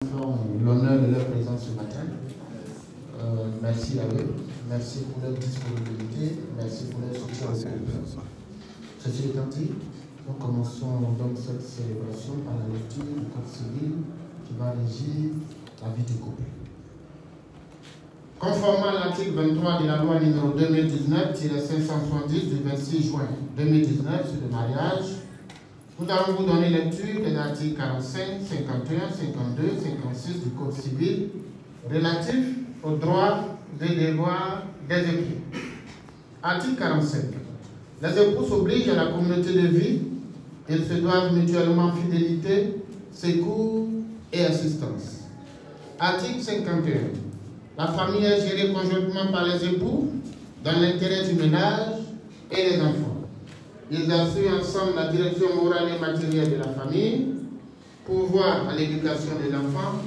L'honneur de leur présence ce matin. Merci à eux. Merci pour leur disponibilité. Merci pour leur soutien. Ceci étant dit, nous commençons donc cette célébration par la lecture du Code civil qui va régir la vie du couple. Conformément à l'article 23 de la loi numéro 2019-570 du 26 juin 2019 sur le mariage, nous allons vous donner lecture des articles 45, 51, 52, 56 du Code civil relatifs aux droits et devoirs des époux. Article 45. Les époux s'obligent à la communauté de vie. Ils se doivent mutuellement fidélité, secours et assistance. Article 51. La famille est gérée conjointement par les époux dans l'intérêt du ménage et des enfants. Ils assurent ensemble la direction morale et matérielle de la famille, pourvoient à l'éducation des enfants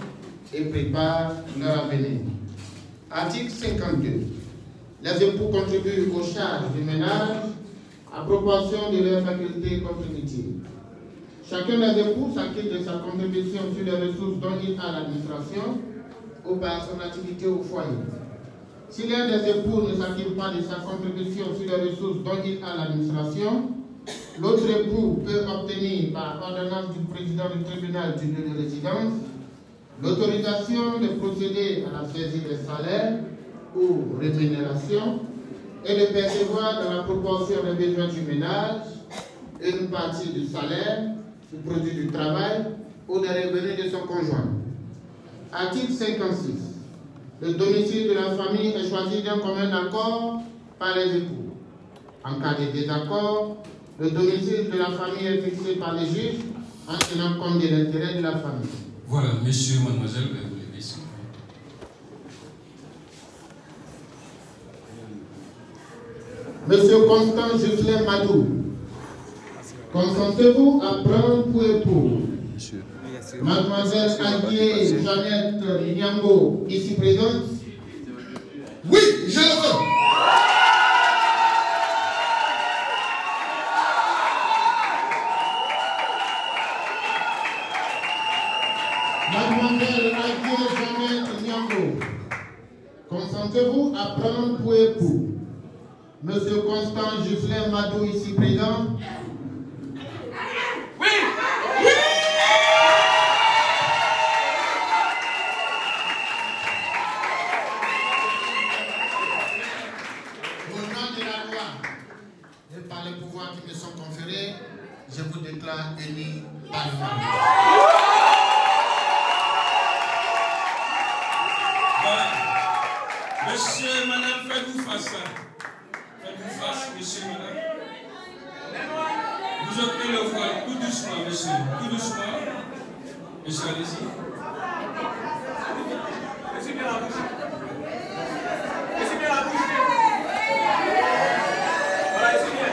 et préparent leur avenir. Article 52. Les époux contribuent aux charges du ménage à proportion de leurs facultés contributives. Chacun des époux s'acquitte de sa contribution sur les ressources dont il a l'administration ou par son activité au foyer. Si l'un des époux ne s'acquitte pas de sa contribution sur les ressources dont il a l'administration, l'autre époux peut obtenir par ordonnance du président du tribunal du lieu de résidence l'autorisation de procéder à la saisie des salaires ou rémunérations et de percevoir dans la proportion des besoins du ménage une partie du salaire, du produit du travail ou des revenus de son conjoint. Article 56. Le domicile de la famille est choisi d'un commun accord par les époux. En cas de désaccord, le domicile de la famille est fixé par les juges en tenant compte de l'intérêt de la famille. Voilà, monsieur, mademoiselle, vous levez ici. Monsieur Constant Juscelin Madou, consentez-vous à prendre pour époux mademoiselle Aguier Jeannette Nyambo, ici présente? Oui, je le veux. Mademoiselle Aguier Jeannette Nyambo, consentez-vous à prendre pour époux Monsieur Constant Juscelin Madou, ici présent? Oui. Au nom de la loi et par les pouvoirs qui me sont conférés, je vous déclare unis par le mariage. Voilà. Monsieur, madame, faites-vous face. Faites-vous face, monsieur, madame. Vous ôtez le voile tout doucement, monsieur. Tout doucement. Monsieur, allez-y. Laissez bien la bouche. Laissez bien la bouche. Voilà, laissez bien.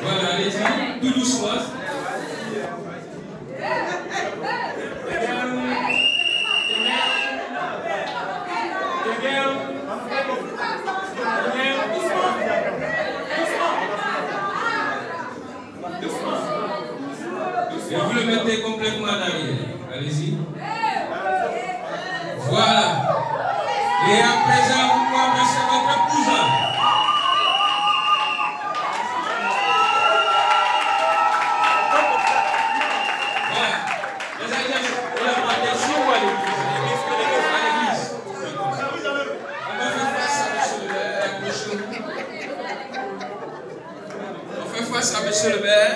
Voilà, allez-y. Tout doucement. Et vous le mettez complètement en arrière. Allez-y. Voilà. Et à présent, vous pouvez embrasser votre épouse. Voilà. Les alliés, on l'a porté ici ou à l'église? À l'église. On va faire face à monsieur le maire. On fait face à monsieur le maire.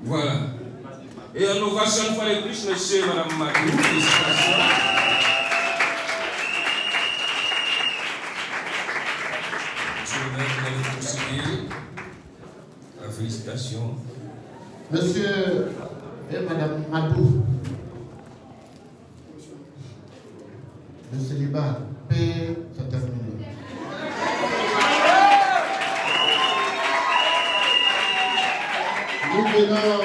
Voilà. Et on nous voit une fois de plus, monsieur et madame Madou. Félicitations. Monsieur le maire, vous allez procéder. Félicitations. Monsieur et madame Madou, le célibat, paix, c'est terminé. Nous venons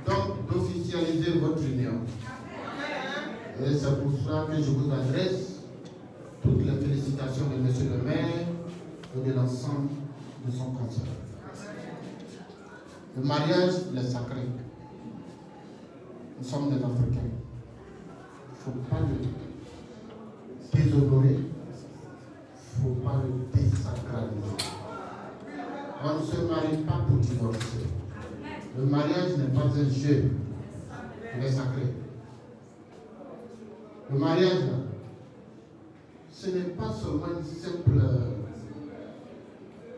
donc d'officialiser votre union. Et c'est pour cela que je vous et de l'ensemble de son conseil. Le mariage, il est sacré. Nous sommes des Africains. Il ne faut pas le déshonorer. Il ne faut pas le désacraliser. On ne se marie pas pour divorcer. Le mariage n'est pas un jeu. Il est sacré. Le mariage, ce n'est pas seulement une simple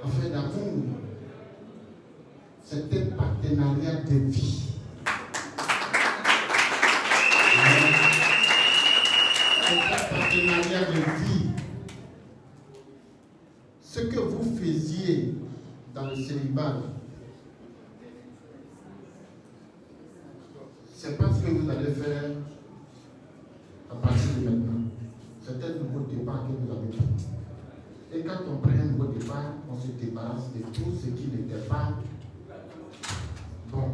affaire d'amour. C'est un partenariat de vie. C'est un partenariat de vie. Ce que vous faisiez dans le célibat, c'est pas ce que vous allez faire à partir de maintenant. C'est un nouveau départ que vous avez pris. Et quand on prend un nouveau départ, on se débarrasse de tout ce qui n'était pas bon.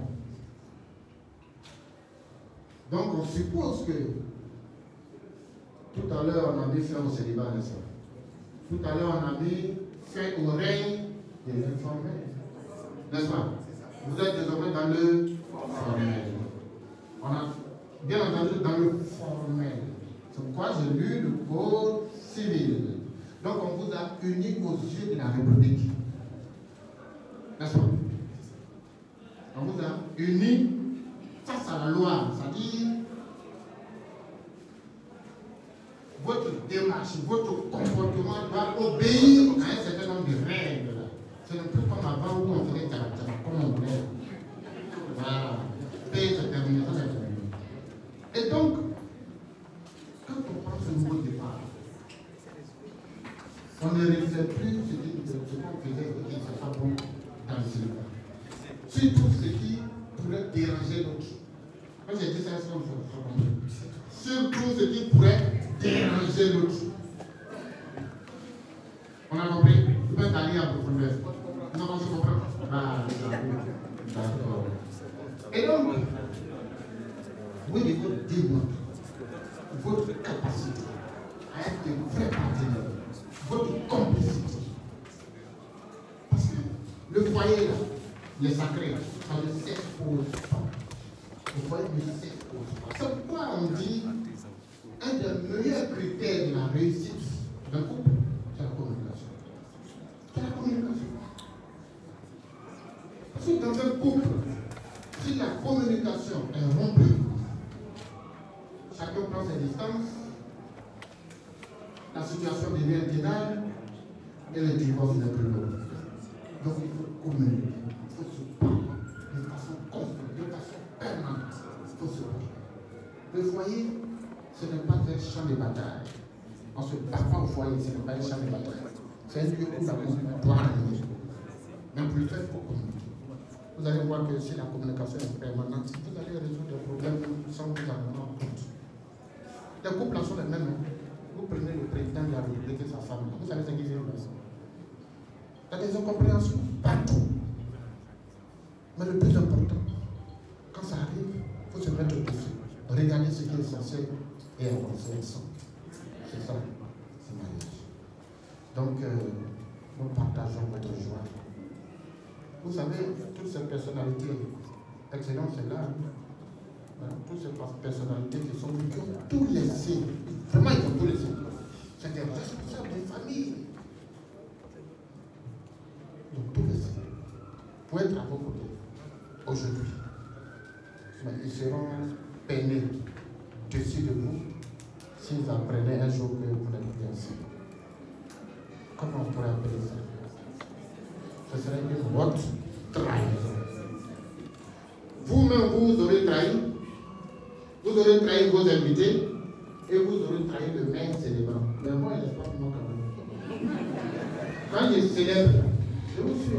Donc on suppose que tout à l'heure on a mis fin au célibat, n'est-ce pas? Tout à l'heure on a mis fin au règne de l'informel. N'est-ce pas? Vous êtes désormais dans le formel. On a bien entendu dans le formel. C'est pourquoi j'ai lu le code civil. Donc on vous a unis aux yeux de la République. N'est-ce pas? On vous a unis face à la loi. C'est-à-dire votre démarche, votre comportement doit obéir à un certain nombre de règles. Ce n'est plus comme avant où on faisait caractère, comme on voulait. Voilà. Paix, c'est terminé, ça c'est terminé. Et donc, quand on prend ce nouveau départ, on ne refait plus ce qu'on faisait et qui ne pas bon dans le célibat. Surtout ce qui pourrait déranger l'autre. Quand j'ai dit ça, c'est comme ça. Surtout ce qui pourrait déranger l'autre. On a compris? Tu peux aller à profondeur. Non, on se comprend. Ah, d'accord. Et donc, vous devez démontrer votre capacité à être de vrais partenaires, votre complicité. Parce que le foyer, là, le sacré, ça ne s'expose pas. Le foyer ne s'expose pas. C'est pourquoi on dit un des meilleurs critères de la réussite d'un couple, c'est la communication. C'est la communication. Parce que dans un couple, si la communication est rompue, chacun prend ses distances, la situation devient intenable et le divorce n'est plus long. Donc il faut communiquer, il faut se parler de façon constante, de façon permanente. Il faut se parler. Le foyer, ce n'est pas un champ de bataille. On ne se bat pas au foyer, ce n'est pas un champ de bataille. C'est un lieu où la communication doit aller. Mais plutôt il faut communiquer. Vous allez voir que si la communication est permanente, vous allez résoudre des problèmes sans vous en rendre compte. Les couples sont les mêmes. Vous prenez le président de la République et sa femme. Vous savez ce qu'ils disent. Il y a des incompréhensions partout. Mais le plus important, quand ça arrive, il faut se mettre dessus. Regardez ce qui est essentiel et avancer ensemble. C'est ça, c'est mariage. Donc, nous partageons votre joie. Vous savez, toutes ces personnalités excellentes, c'est là. Toutes ces personnalités qui ont tout laissé. Vraiment, ils ont tout laissé. C'est des responsables de famille. Ils ont tout laissé pour être à vos côtés aujourd'hui. Mais ils seront peinés dessus de vous s'ils apprenaient un jour que vous n'êtes plus ensemble. Comment on pourrait appeler ça? Ce serait une haute trahison. Vous-même, vous aurez trahi. Vous aurez trahi vos invités et vous aurez trahi le même célébrant. Mais moi, il n'est pas moi quand même. Quand je célèbre, je vous suis.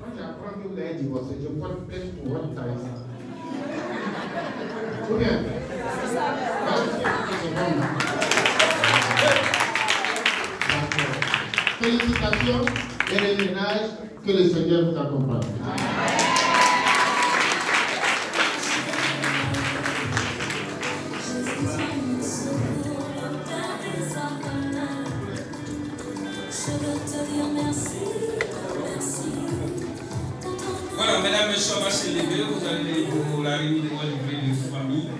Quand j'apprends que vous avez divorcé, je porte plainte pour votre trahison. Tout bien. Félicitations et les ménages, que le Seigneur vous accompagne. Je veux te dire Voilà, mesdames, messieurs, on va se lever. Vous allez pour la réunion de famille.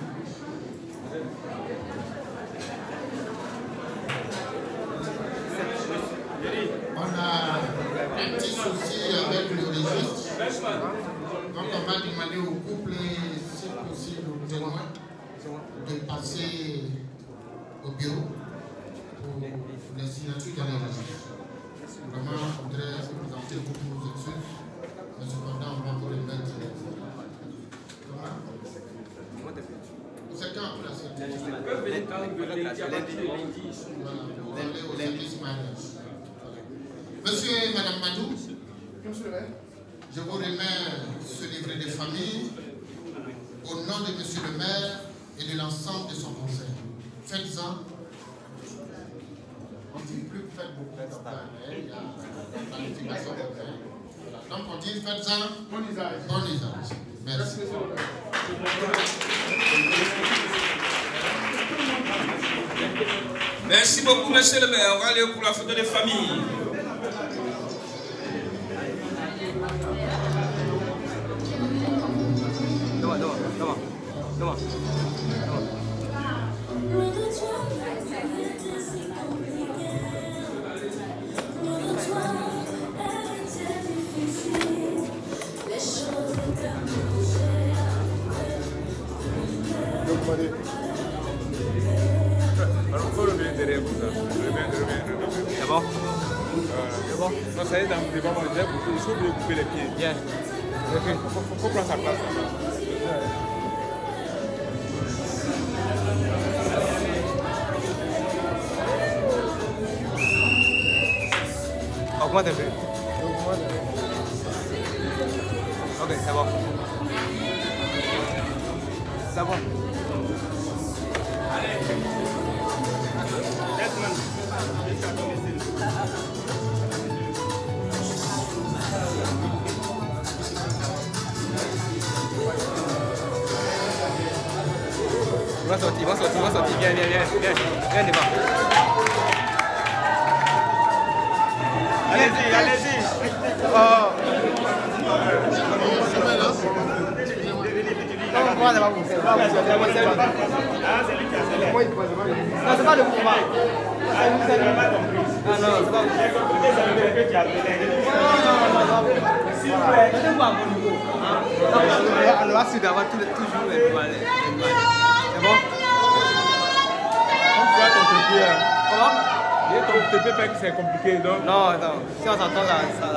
On a un petit souci avec le registre. Donc on va demander au couple, si possible, aux témoins, de passer au bureau pour les signatures dans les registres. Vraiment, on voudrait présenter beaucoup nos excuses, mais cependant, on va vous les mettre. C'est quand pour la sécurité? Vous allez au service mariage. Monsieur et Madame Madou, je vous remets ce livret de famille au nom de Monsieur le maire et de l'ensemble de son conseil. Faites-en. On ne dit plus que faites beaucoup de temps, il y a la planification de faire. Donc on dit faites-en bon usage. Bon usage. Merci. Merci beaucoup, monsieur le maire. On va aller pour la photo de famille. C'est bon? C'est bon? Non, ça y est, devant moi, il faut lui couper les pieds. Bien. Faut prendre sa place. Augmente un peu. Ok, c'est bon. C'est bon. Il va sortir, viens devant. Allez-y. Non, c'est pas le mouvement. Non, c'est pas on va suivre d'avoir toujours les balles. C'est bon? Tu as ton TP. Comment? Ton TP fait que c'est compliqué, donc. Non, attends. Si on s'entend là, ça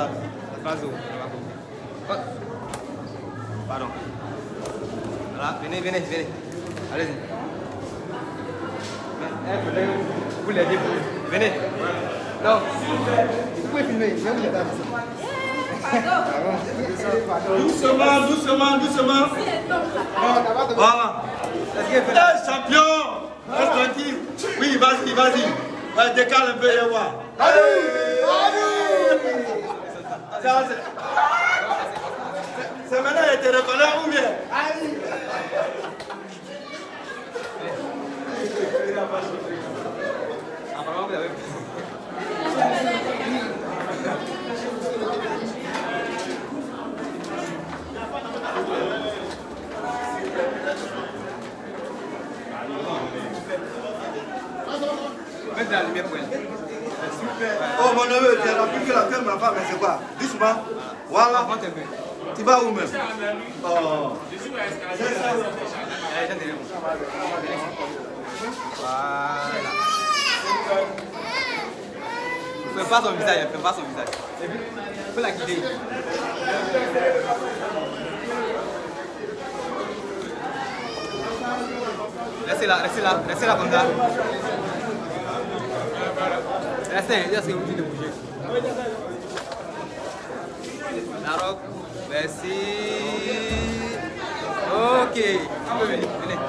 va zo. Pardon. Voilà, venez. Allez-y. Vous l'aidez, venez. Non, vous pouvez filmer. Je vais vous aider. Doucement. Voilà. Champion. Reste tranquille. Oui, vas-y. Décale un peu et voir. C'est maintenant que tu reconnais ou bien? Apparemment, vous avez... Mets de la lumière pour elle. Oh mon neveu, tu as rappelé que la ferme ma femme, mais c'est quoi? Doucement. Voilà. Tu vas où même? Oh. Voilà. Fais pas son visage, Faut la guider. Laissez-la comme ça. Laissez, vous dites de bouger. La robe, merci. Ok, tu peux venir, venez.